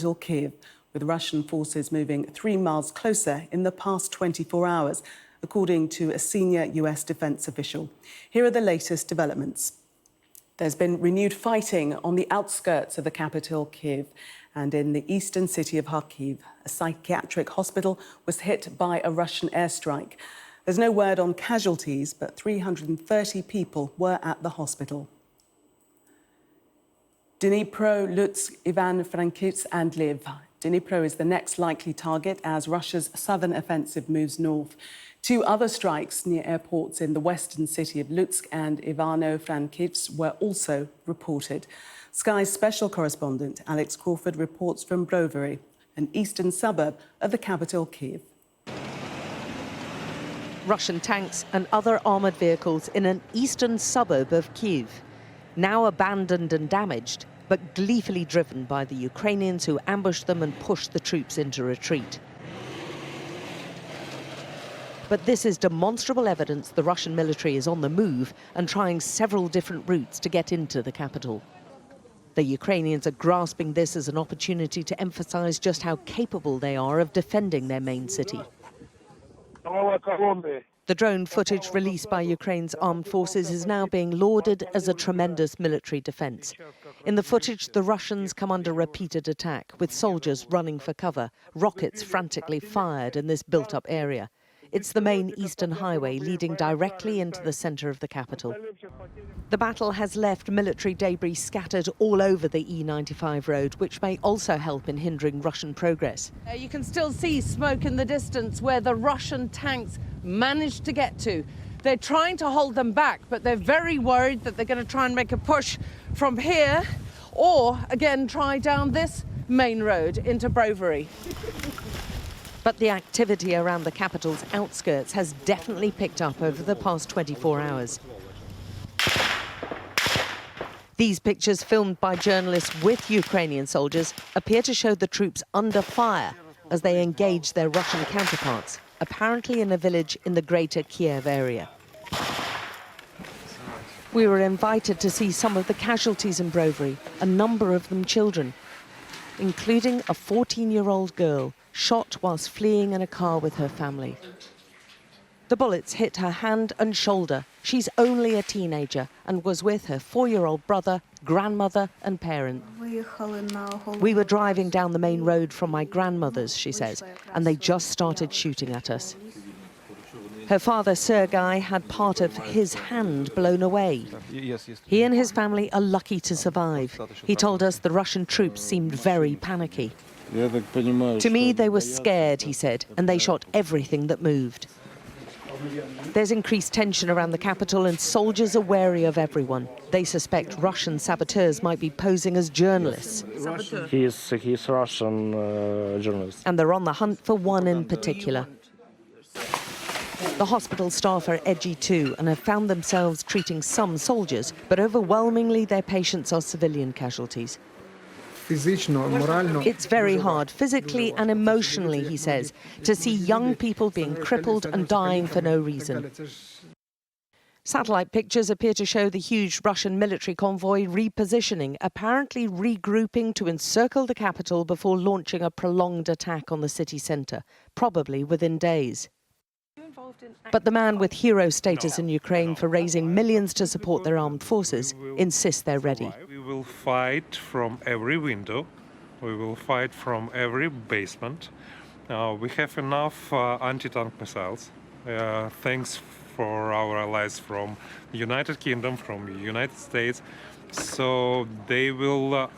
Kyiv, with Russian forces moving 3 miles closer in the past 24 hours, according to a senior US defense official. Here are the latest developments. There's been renewed fighting on the outskirts of the capital, Kyiv, and in the eastern city of Kyiv. A psychiatric hospital was hit by a Russian airstrike. There's no word on casualties, but 330 people were at the hospital. Dnipro, Lutsk, Ivano-Frankivsk and Lviv. Dnipro is the next likely target as Russia's southern offensive moves north. 2 other strikes near airports in the western city of Lutsk and Ivano-Frankivsk were also reported. Sky's special correspondent Alex Crawford reports from Brovary, an eastern suburb of the capital, Kyiv. Russian tanks and other armoured vehicles in an eastern suburb of Kyiv, now abandoned and damaged, but gleefully driven by the Ukrainians who ambushed them and pushed the troops into retreat. But this is demonstrable evidence the Russian military is on the move and trying several different routes to get into the capital. The Ukrainians are grasping this as an opportunity to emphasize just how capable they are of defending their main city. The drone footage released by Ukraine's armed forces is now being lauded as a tremendous military defense. In the footage, the Russians come under repeated attack, with soldiers running for cover, rockets frantically fired in this built-up area. It's the main eastern highway leading directly into the center of the capital. The battle has left military debris scattered all over the E95 road, which may also help in hindering Russian progress. You can still see smoke in the distance where the Russian tanks managed to get to. They're trying to hold them back, but they're very worried that they're going to try and make a push from here or, again, try down this main road into Brovary. But the activity around the capital's outskirts has definitely picked up over the past 24 hours. These pictures, filmed by journalists with Ukrainian soldiers, appear to show the troops under fire as they engage their Russian counterparts, apparently in a village in the greater Kyiv area. We were invited to see some of the casualties in Brovary, a number of them children, including a 14-year-old girl shot whilst fleeing in a car with her family. The bullets hit her hand and shoulder. She's only a teenager and was with her 4-year-old brother, grandmother and parent. We were driving down the main road from my grandmother's, she says, and they just started shooting at us. Her father, Sergei, had part of his hand blown away. He and his family are lucky to survive. He told us the Russian troops seemed very panicky. To me, they were scared, he said, and they shot everything that moved. There's increased tension around the capital and soldiers are wary of everyone. They suspect Russian saboteurs might be posing as journalists. He is Russian journalist. And they're on the hunt for one in particular. The hospital staff are edgy too and have found themselves treating some soldiers, but overwhelmingly their patients are civilian casualties. It's very hard, physically and emotionally, he says, to see young people being crippled and dying for no reason. Satellite pictures appear to show the huge Russian military convoy repositioning, apparently regrouping to encircle the capital before launching a prolonged attack on the city centre, probably within days. But the man with hero status in Ukraine for raising millions to support their armed forces insists they're ready. We will fight from every window. We will fight from every basement. We have enough anti-tank missiles. Thanks for our allies from the United Kingdom, from the United States. So they will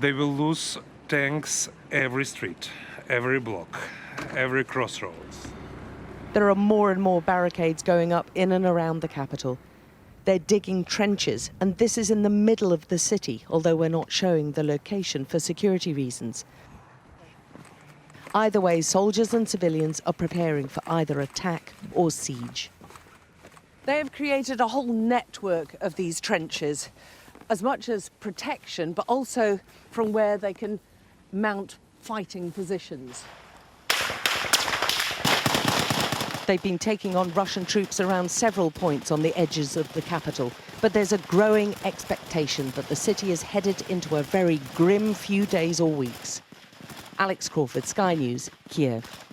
lose tanks every street, every block, every crossroads. There are more and more barricades going up in and around the capital. They're digging trenches, and this is in the middle of the city, although we're not showing the location for security reasons. Either way, soldiers and civilians are preparing for either attack or siege. They have created a whole network of these trenches, as much as protection, but also from where they can mount fighting positions. They've been taking on Russian troops around several points on the edges of the capital, but there's a growing expectation that the city is headed into a very grim few days or weeks. Alex Crawford, Sky News, Kyiv.